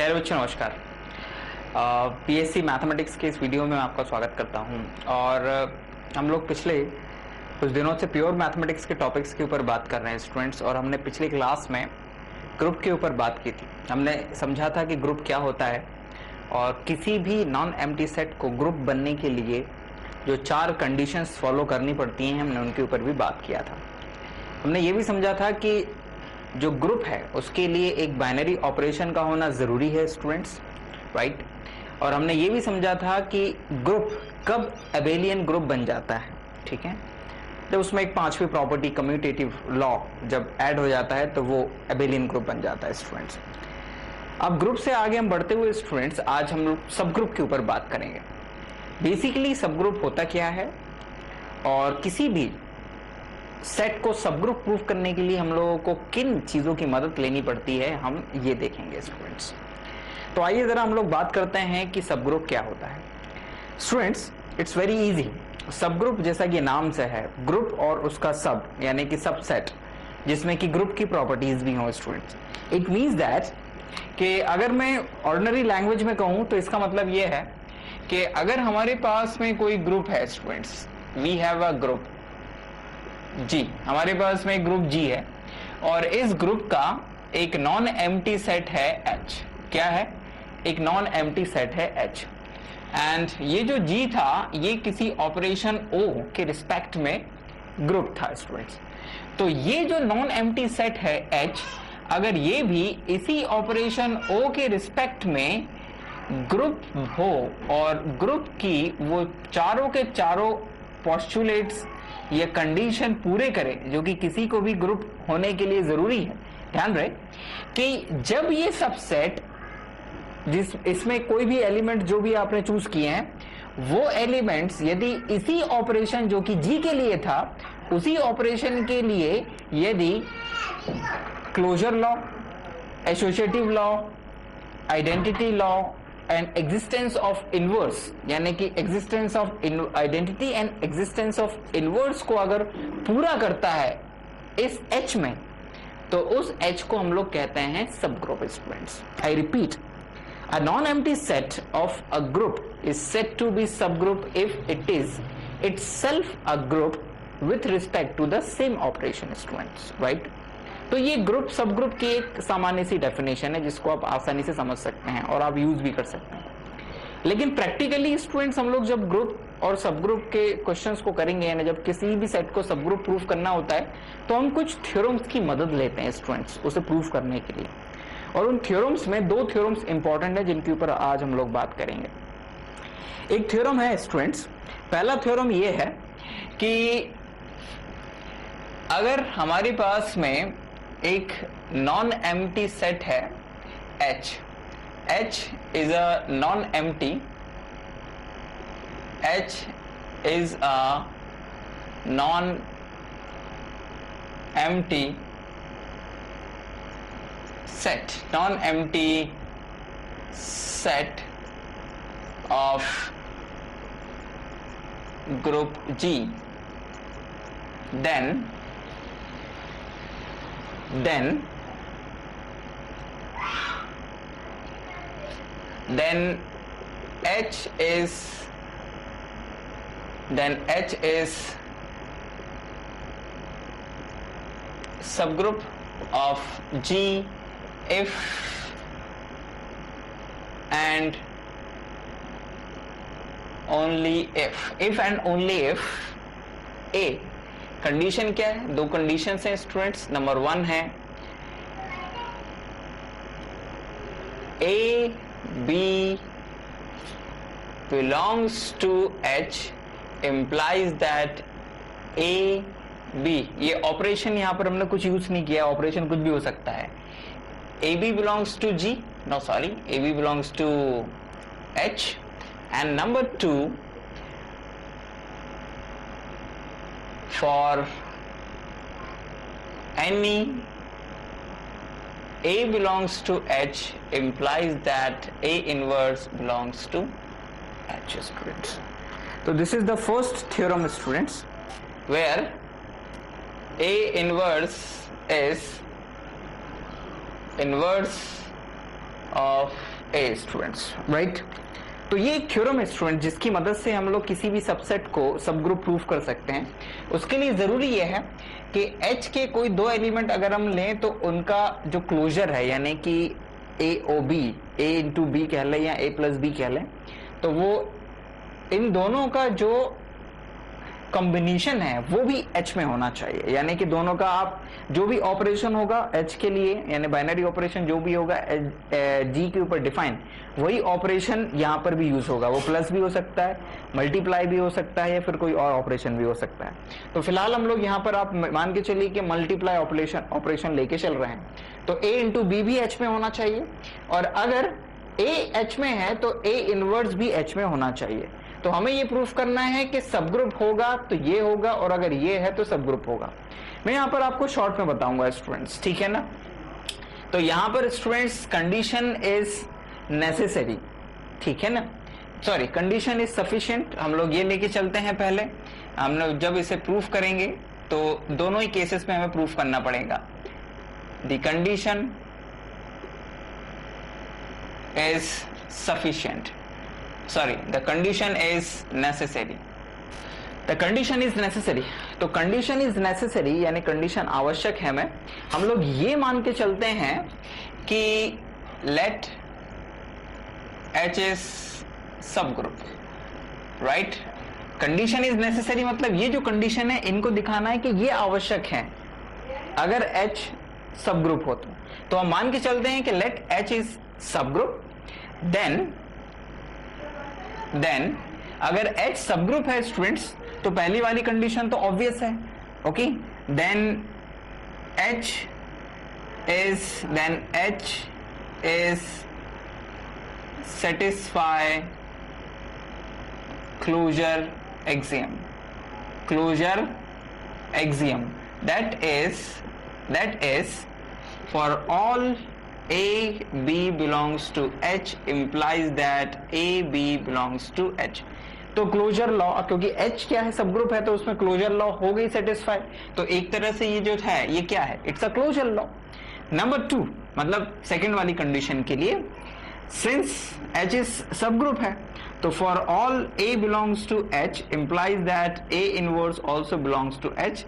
प्यारे बच्चों नमस्कार। पीएससी मैथमेटिक्स के इस वीडियो में आपका स्वागत करता हूं। और हम लोग पिछले कुछ दिनों से प्योर मैथमेटिक्स के टॉपिक्स के ऊपर बात कर रहे हैं स्टूडेंट्स। और हमने पिछली क्लास में ग्रुप के ऊपर बात की थी। हमने समझा था कि ग्रुप क्या होता है और किसी भी नॉन एम्प्टी सेट को ग्रुप बनने के लिए जो 4 कंडीशंस फॉलो करनी पड़ती हैं, हमने उनके ऊपर भी बात किया था। हमने ये भी समझा था कि जो ग्रुप है उसके लिए एक बाइनरी ऑपरेशन का होना ज़रूरी है स्टूडेंट्स, राइट। और हमने ये भी समझा था कि ग्रुप कब एबेलियन ग्रुप बन जाता है, ठीक है। जब उसमें एक 5वीं प्रॉपर्टी कम्यूटेटिव लॉ जब ऐड हो जाता है तो वो एबेलियन ग्रुप बन जाता है स्टूडेंट्स। अब ग्रुप से आगे हम बढ़ते हुए स्टूडेंट्स आज हम लोग सब ग्रुप के ऊपर बात करेंगे। बेसिकली सब ग्रुप होता क्या है और किसी भी सेट को सब ग्रुप प्रूफ करने के लिए हम लोगों को किन चीजों की मदद लेनी पड़ती है, हम ये देखेंगे स्टूडेंट्स। तो आइए जरा हम लोग बात करते हैं कि सब ग्रुप क्या होता है स्टूडेंट्स। It's very easy. सब ग्रुप जैसा कि नाम से है, ग्रुप और उसका सब यानी कि सबसेट जिसमें कि ग्रुप की प्रॉपर्टीज भी हों स्टूडेंट्स। इट मीन्स दैट कि अगर मैं ऑर्डिनरी लैंग्वेज में कहूं तो इसका मतलब ये है कि अगर हमारे पास में कोई ग्रुप है students, we have a group G, हमारे पास में एक ग्रुप जी है और इस ग्रुप का एक नॉन एम्प्टी सेट है H। क्या है? एक नॉन एम्प्टी सेट है H। एंड ये जो जी था ये किसी ऑपरेशन O के रिस्पेक्ट में ग्रुप था स्टूडेंट्स। तो ये जो नॉन एम्प्टी सेट है H, अगर ये भी इसी ऑपरेशन O के रिस्पेक्ट में ग्रुप हो और ग्रुप की वो चारों के चारों पोस्टुलेट्स ये कंडीशन पूरे करें जो कि किसी को भी ग्रुप होने के लिए जरूरी है। ध्यान रहे कि जब ये सबसेट जिस इसमें कोई भी एलिमेंट जो भी आपने चूज किए हैं वो एलिमेंट्स यदि इसी ऑपरेशन जो कि जी के लिए था उसी ऑपरेशन के लिए यदि closure law, associative law, identity law and existence of inverse यानी कि existence of identity and existence of inverse को अगर पूरा करता है इस H में, तो उस H को हम लोग कहते हैं subgroup students. I repeat, a non empty set of a group is said to be subgroup if it is itself a group with respect to the same operation students, right. तो ये group सब group की एक सामान्य सी definition है जिसको आप आसानी से समझ सकते हैं और आप यूज भी कर सकते हैं। लेकिन प्रैक्टिकली स्टूडेंट्स हम लोग जब ग्रुप और सब ग्रुप के क्वेश्चंस को करेंगे यानी जब किसी भी सेट को सब ग्रुप प्रूफ करना होता है तो हम कुछ थ्योरम्स की मदद लेते हैं स्टूडेंट्स उसे प्रूफ करने के लिए। और उन थ्योरम्स में 2 थ्योरम्स इंपॉर्टेंट है जिनके ऊपर आज हम लोग बात करेंगे। एक थ्योरम है स्टूडेंट्स, पहला थ्योरम ये है कि अगर हमारे पास में एक नॉन एम्प्टी सेट है H is a non-empty, H is a non-empty set of group G, then H is subgroup of G if and only if and only if A। Condition क्या है? 2 कंडीशंस हैं students. Number 1 है A B belongs to H implies that A B, ये operation यहां पर हमने कुछ use नहीं किया, ऑपरेशन कुछ भी हो सकता है। A B belongs to G, no sorry, A B belongs to H। and number 2, for any A belongs to H implies that A inverse belongs to H students. So this is the first theorem students where A inverse is inverse of A students, right. तो ये एक theorem है student जिसकी मदद से हम लोग किसी भी सबसेट को सब ग्रुप प्रूफ कर सकते हैं। उसके लिए जरूरी यह है कि H के कोई दो एलिमेंट अगर हम लें तो उनका जो क्लोजर है, यानी कि ए ओ बी, ए इंटू बी कह लें या ए प्लस बी कह लें, तो वो इन दोनों का जो कॉम्बिनेशन है वो भी H में होना चाहिए। यानी कि दोनों का आप जो भी ऑपरेशन होगा H के लिए, यानी बाइनरी ऑपरेशन जो भी होगा G के ऊपर डिफाइन, वही ऑपरेशन यहाँ पर भी यूज होगा। वो प्लस भी हो सकता है, मल्टीप्लाई भी हो सकता है, या फिर कोई और ऑपरेशन भी हो सकता है। तो फिलहाल हम लोग यहाँ पर आप मान के चलिए कि मल्टीप्लाई ऑपरेशन लेके चल रहे हैं, तो A इंटू बी भी H में होना चाहिए, और अगर A H में है तो A इनवर्स भी H में होना चाहिए। तो हमें ये प्रूफ करना है कि सब ग्रुप होगा तो ये होगा, और अगर ये है तो सब ग्रुप होगा। मैं यहाँ पर आपको शॉर्ट में बताऊंगा स्टूडेंट्स, ठीक है ना। तो यहाँ पर स्टूडेंट्स कंडीशन इज नेसेसरी, ठीक है ना, सॉरी कंडीशन इज सफिशिएंट, हम लोग ये लेके चलते हैं। पहले हम लोग जब इसे प्रूफ करेंगे तो दोनों ही केसेस में हमें प्रूफ करना पड़ेगा। The condition is sufficient, sorry the condition is necessary, the condition is necessary. तो कंडीशन इज नेसेसरी यानी कंडीशन आवश्यक है में हम लोग ये मान के चलते हैं कि लेट H इज सब group, right. Condition is necessary मतलब ये जो कंडीशन है इनको दिखाना है कि ये आवश्यक है अगर H सब ग्रुप हो तो हम मान के चलते हैं कि let H is subgroup, then अगर H सब ग्रुप है स्टूडेंट्स तो पहली वाली कंडीशन तो ऑब्वियस है, okay. Then H is satisfy closure axiom, that is for all A B belongs to H implies that A B belongs to H। तो closure law, क्योंकि H क्या है सब ग्रुप है तो उसमें क्लोजर लॉ हो गई सेटिस्फाई, तो एक तरह से ये जो है ये क्या है, it's a closure law. Number 2 मतलब सेकंड वाली कंडीशन के लिए since H is subgroup है तो for all A belongs to H implies that A inverse also belongs to H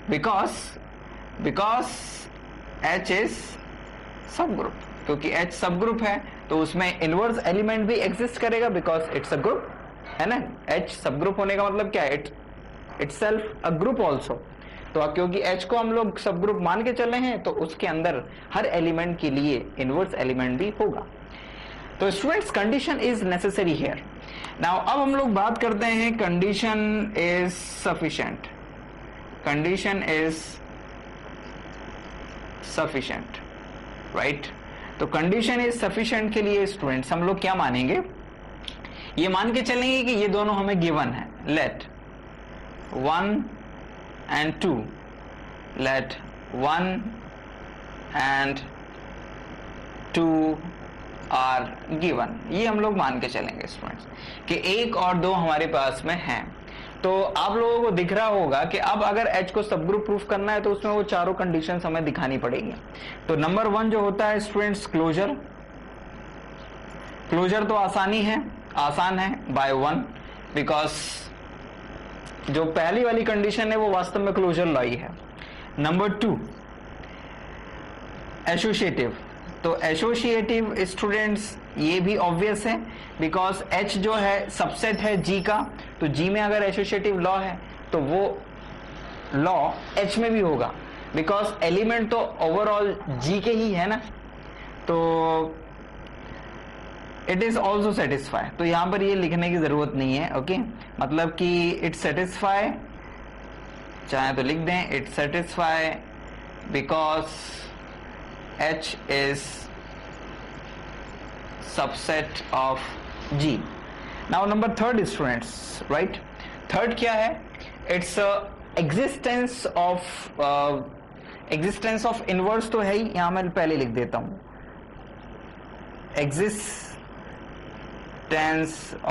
because H is सब ग्रुप, क्योंकि H सब ग्रुप है तो उसमें इनवर्स एलिमेंट भी एग्जिस्ट करेगा बिकॉज इट्स अ ग्रुप, है ना। H सब ग्रुप होने का मतलब क्या है, इटसेल्फ अ ग्रुप ऑल्सो। तो क्योंकि H को हम लोग सब ग्रुप मान के चले हैं तो उसके अंदर हर एलिमेंट के लिए इनवर्स एलिमेंट भी होगा। तो students condition is necessary here. Now अब हम लोग बात करते हैं condition is sufficient, condition is sufficient, right. तो कंडीशन इज सफिशिएंट के लिए स्टूडेंट्स हम लोग क्या मानेंगे, ये मान के चलेंगे कि ये दोनों हमें गिवन है। Let 1 and 2, let 1 and 2 are given, ये हम लोग मान के चलेंगे स्टूडेंट्स कि 1 और 2 हमारे पास में हैं। तो आप लोगों को दिख रहा होगा कि अब अगर H को सब ग्रुप प्रूफ करना है तो उसमें वो चारों कंडीशंस हमें दिखानी पड़ेगी। तो नंबर 1 जो होता है स्टूडेंट्स क्लोजर, क्लोजर तो आसान है बाय 1 बिकॉज जो पहली वाली कंडीशन है वो वास्तव में क्लोजर लॉ ही है। नंबर 2 एसोसिएटिव, तो एसोसिएटिव स्टूडेंट्स ये भी ऑब्वियस है बिकॉज H जो है सबसेट है G का, तो G में अगर एसोसिएटिव लॉ है तो वो लॉ H में भी होगा बिकॉज एलिमेंट तो ओवरऑल G के ही है ना। तो इट इज ऑल्सो सेटिस्फाई, तो यहां पर ये लिखने की जरूरत नहीं है, ओके। मतलब कि इट सेटिस्फाई, चाहे तो लिख दें it satisfy because H is subset of G। Now number 3 students, right? Third क्या है? It's existence of inverse तो है ही, यहाँ मैं पहले लिख देता हूँ existence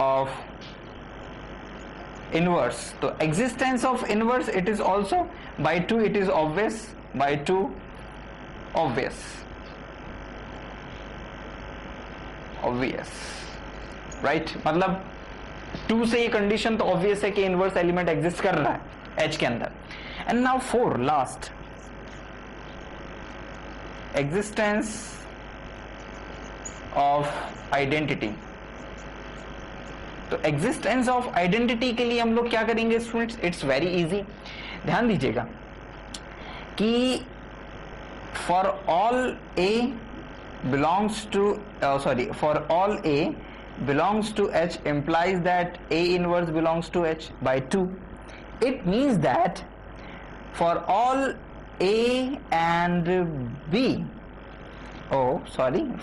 of inverse। तो existence of inverse it is also by 2, it is obvious, by 2 obvious, obvious, right. मतलब 2 से ये कंडीशन तो ऑब्वियस है कि इनवर्स एलिमेंट एग्जिस्ट कर रहा है H के अंदर। And now 4 last, existence of identity. तो एग्जिस्टेंस ऑफ आइडेंटिटी के लिए हम लोग क्या करेंगे स्टूडेंट्स? It's very easy. ध्यान दीजिएगा कि for all A belongs to for all A belongs to H implies that A inverse belongs to H by 2. It means that for all A and B,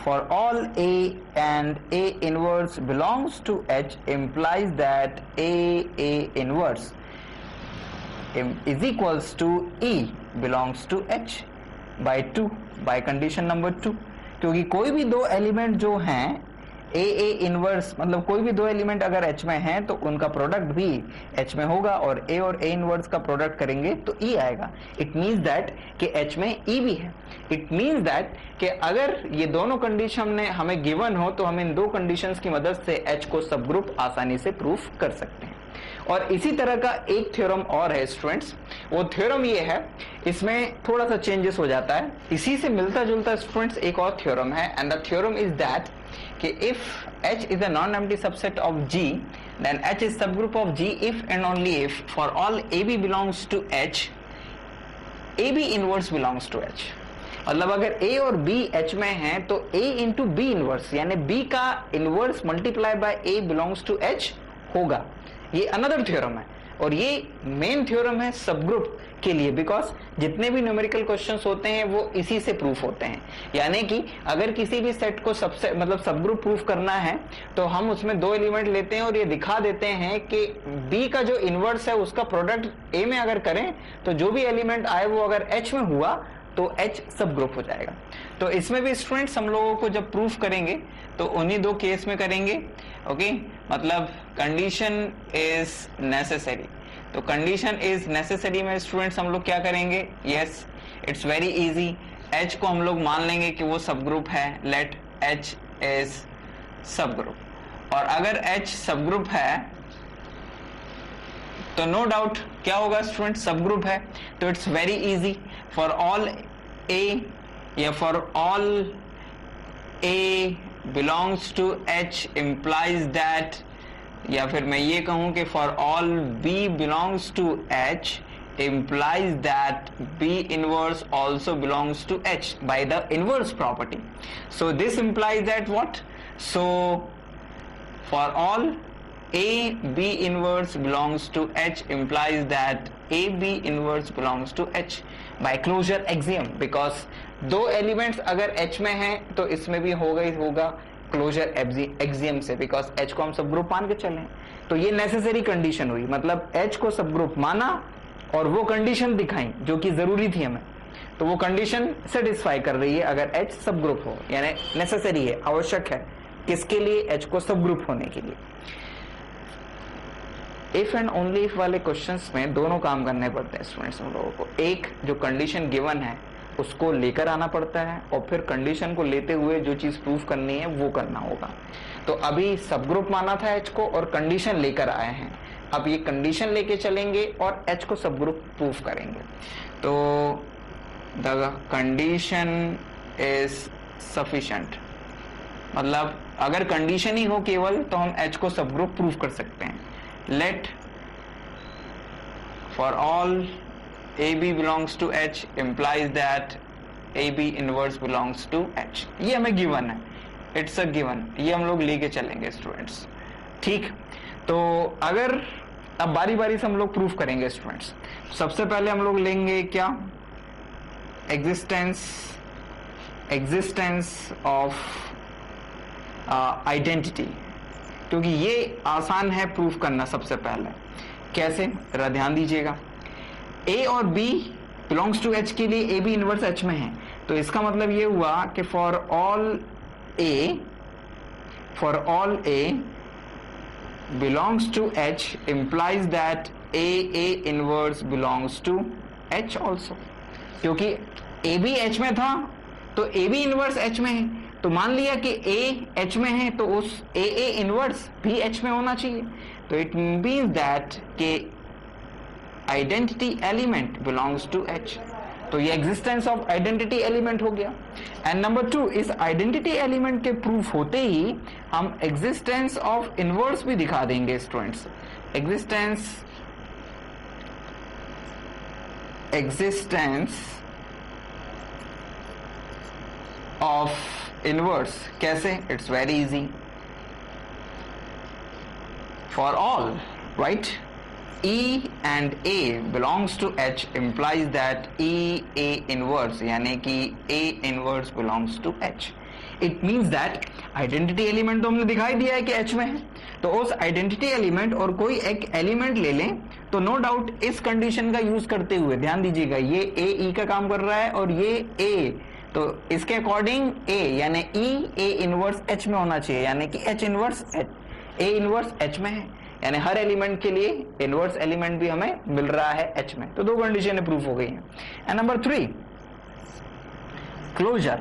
for all A and A inverse belongs to H implies that A inverse is equals to E belongs to H by 2 by condition number 2। क्योंकि कोई भी दो element जो हैं A inverse, मतलब कोई भी दो एलिमेंट अगर H में हैं तो उनका प्रोडक्ट भी H में होगा, और A इनवर्स का प्रोडक्ट करेंगे तो E आएगा। इट मीन्स दैट कि H में E भी है। इट मीन्स दैट कि अगर ये दोनों कंडीशन हमें गिवन हो तो हम इन दो कंडीशंस की मदद से H को सब ग्रुप आसानी से प्रूफ कर सकते हैं। और इसी तरह का एक थ्योरम और है स्टूडेंट्स, वो थ्योरम ये है, इसमें थोड़ा सा चेंजेस हो जाता है। इसी से मिलता जुलता स्टूडेंट्स एक और थ्योरम है, and the theorem is that कि if H is a non-empty subset of G, then H is subgroup of G if and only if for all AB belongs to H, AB inverse belongs to H। मतलब अगर A और B H में हैं तो A into B inverse यानी B का inverse multiply by A belongs to H होगा। ये अनदर थ्योरम है, और ये मेन थ्योरम है सब ग्रुप के लिए, बिकॉज जितने भी न्यूमेरिकल क्वेश्चंस होते हैं वो इसी से प्रूफ होते हैं। यानी कि अगर किसी भी सेट को सबसे मतलब सब ग्रुप प्रूफ करना है तो हम उसमें दो एलिमेंट लेते हैं और ये दिखा देते हैं कि बी का जो इनवर्स है उसका प्रोडक्ट ए में अगर करें तो जो भी एलिमेंट आए वो अगर एच में हुआ तो एच सब ग्रुप हो जाएगा। तो इसमें भी स्टूडेंट्स हम लोगों को जब प्रूफ करेंगे तो उन्हीं दो केस में करेंगे। ओके, मतलब कंडीशन इज नेसेसरी, तो कंडीशन इज नेसेसरी में स्टूडेंट्स हम लोग क्या करेंगे? Yes, it's very easy. H को हम लोग मान लेंगे कि वो सब ग्रुप है, लेट एच इज सब ग्रुप। और अगर एच सब ग्रुप है तो नो डाउट क्या होगा स्टूडेंट? सब ग्रुप है, तो it's very easy. For all a या for all A belongs to H implies that, या फिर मैं ये कहूं कि for all b belongs to H implies that B inverse also belongs to H by the inverse property. So this implies that what? So for all A B inverse belongs to H implies that A B inverse belongs to H by closure axiom, because दो elements अगर H में हैं तो इसमें भी होगा ही होगा क्लोजर एक्सियम से, बिकॉज H को हम सब ग्रुप मान के चले। तो ये नेसेसरी कंडीशन हुई, मतलब H को सब ग्रुप माना और वो कंडीशन दिखाई जो कि जरूरी थी हमें, तो वो कंडीशन सेटिस्फाई कर रही है अगर H सब ग्रुप हो, यानी नेसेसरी है, आवश्यक है किसके लिए? H को सब ग्रुप होने के लिए। इफ एंड ओनली इफ वाले क्वेश्चंस में दोनों काम करने पड़ते हैं स्टूडेंट्स हम लोगों को। एक जो कंडीशन गिवन है उसको लेकर आना पड़ता है, और फिर कंडीशन को लेते हुए जो चीज प्रूफ करनी है वो करना होगा। तो अभी सब ग्रुप माना था H को और कंडीशन लेकर आए हैं, अब ये कंडीशन लेके चलेंगे और H को सब ग्रुप प्रूफ करेंगे। तो द कंडीशन इज सफिशिएंट, मतलब अगर कंडीशन ही हो केवल तो हम H को सब ग्रुप प्रूफ कर सकते हैं। Let for all AB belongs to H implies that AB inverse belongs to H, ये हमें गिवन है, इट्स अ गिवन, ये हम लोग लेके चलेंगे स्टूडेंट्स। ठीक, तो अगर अब बारी बारी से हम लोग प्रूफ करेंगे स्टूडेंट्स। सबसे पहले हम लोग लेंगे क्या? एग्जिस्टेंस ऑफ आइडेंटिटी, क्योंकि ये आसान है प्रूफ करना। सबसे पहले कैसे, जरा ध्यान दीजिएगा। A और B बिलोंग्स टू H के लिए A B इनवर्स H में है, तो इसका मतलब ये हुआ कि for all A belongs to H implies that A inverse belongs to H also, क्योंकि A भी H में था तो ए बी इनवर्स एच में है, तो मान लिया कि ए एच में है, तो उस ए इनवर्स भी एच में होना चाहिए। तो इट मीन्स दैट के identity element belongs to H. तो ये एग्जिस्टेंस ऑफ आइडेंटिटी एलिमेंट हो गया। एंड नंबर 2, इस आइडेंटिटी एलिमेंट के प्रूफ होते ही हम एग्जिस्टेंस ऑफ इनवर्स भी दिखा देंगे स्टूडेंट्स। एग्जिस्टेंस ऑफ इनवर्स कैसे? It's very easy. For all, right, E and A belongs to H implies that E A inverse यानी कि A inverse belongs to H. It means that identity element तो हमने दिखाई दिया है कि H में है, तो उस identity element और कोई एक element ले लें तो नो डाउट इस कंडीशन का यूज करते हुए ध्यान दीजिएगा, ये A E का काम कर रहा है और ये A, तो इसके अकॉर्डिंग A यानी E A इनवर्स H में होना चाहिए, यानी कि H inverse A inverse H में है, यानी हर एलिमेंट के लिए इनवर्स एलिमेंट भी हमें मिल रहा है एच में। तो दो कंडीशन प्रूफ हो गई हैं। And number 3, closure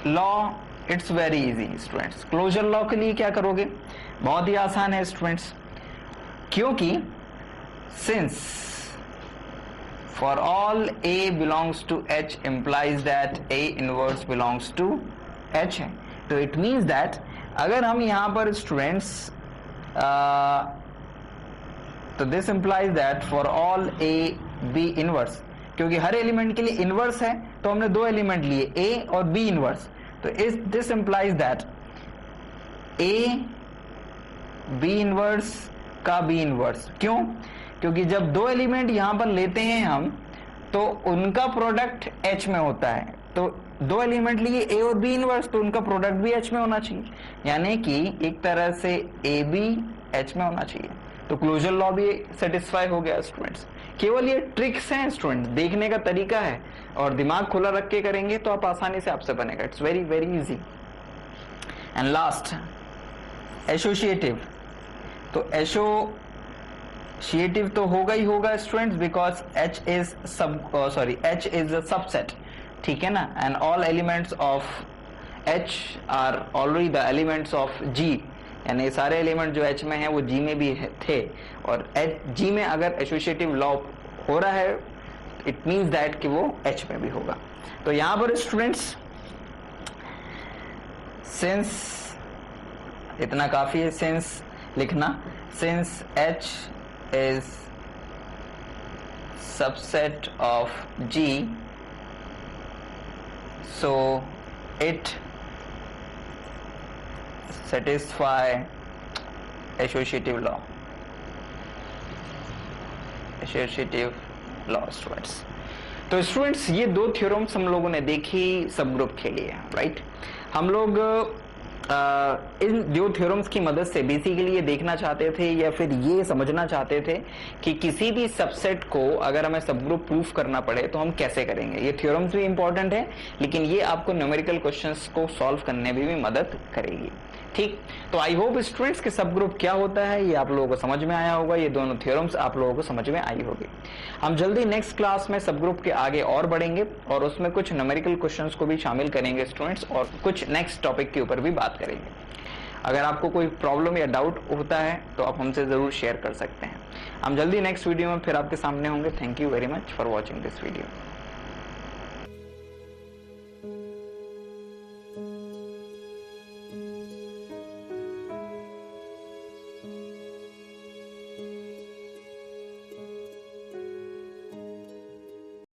law. It's very easy students. Closure law के लिए क्या करोगे? बहुत ही आसान है स्टूडेंट्स, क्योंकि since for all A belongs to H implies that A inverse belongs to H है, तो इट मीन्स दैट अगर हम यहां पर स्टूडेंट्स तो this implies that for all A B inverse, क्योंकि हर एलिमेंट के लिए इनवर्स है तो हमने दो एलिमेंट लिए ए और बी इनवर्स, तो इस this implies that A B inverse का बी इनवर्स। क्यों? क्योंकि जब दो एलिमेंट यहां पर लेते हैं हम तो उनका प्रोडक्ट एच में होता है, तो दो एलिमेंट लिए ए और बी इनवर्स तो उनका प्रोडक्ट भी एच में होना चाहिए, यानी कि एक तरह से ए बी एच में होना चाहिए। तो क्लोजर लॉ भी सेटिस्फाई हो गया स्टूडेंट्स। केवल ये ट्रिक्स हैं स्टूडेंट्स, देखने का तरीका है और दिमाग खुला रख के करेंगे तो आप आसानी से आपसे बनेगा। It's very very easy. And last, associative. तो एसोसिएटिव तो होगा ही होगा students, because H is a subset, ठीक है ना, and all elements of H are already the elements of G, यानी सारे एलिमेंट जो एच में है वो जी में भी थे, और जी में अगर एसोसिएटिव लॉ हो रहा है इट मीन्स दैट कि वो एच में भी होगा। तो यहां पर स्टूडेंट्स सिंस इतना काफी है, सिंस लिखना, since H is subset of G, so it satisfy associative law students. तो स्टूडेंट्स ये दो थ्योरम्स हम लोगों ने देखी सब ग्रुप के लिए, राइट। हम लोग इन दो थ्योरम्स की मदद से बेसिकली ये देखना चाहते थे या फिर ये समझना चाहते थे कि किसी भी सबसेट को अगर हमें सब ग्रुप प्रूफ करना पड़े तो हम कैसे करेंगे। ये थ्योरम्स भी इंपॉर्टेंट है, लेकिन ये आपको न्यूमेरिकल क्वेश्चंस को सॉल्व करने में भी मदद करेगी, ठीक। तो आई होप स्टूडेंट्स के सब ग्रुप क्या होता है ये आप लोगों को समझ में आया होगा, ये दोनों थ्योरम्स आप लोगों को समझ में आई होगी। हम जल्दी नेक्स्ट क्लास में सब ग्रुप के आगे और बढ़ेंगे और उसमें कुछ न्यूमेरिकल क्वेश्चंस को भी शामिल करेंगे स्टूडेंट्स, और कुछ नेक्स्ट टॉपिक के ऊपर भी बात करेंगे। अगर आपको कोई प्रॉब्लम या डाउट होता है तो आप हमसे जरूर शेयर कर सकते हैं। हम जल्दी नेक्स्ट वीडियो में फिर आपके सामने होंगे। Thank you very much for watching this video.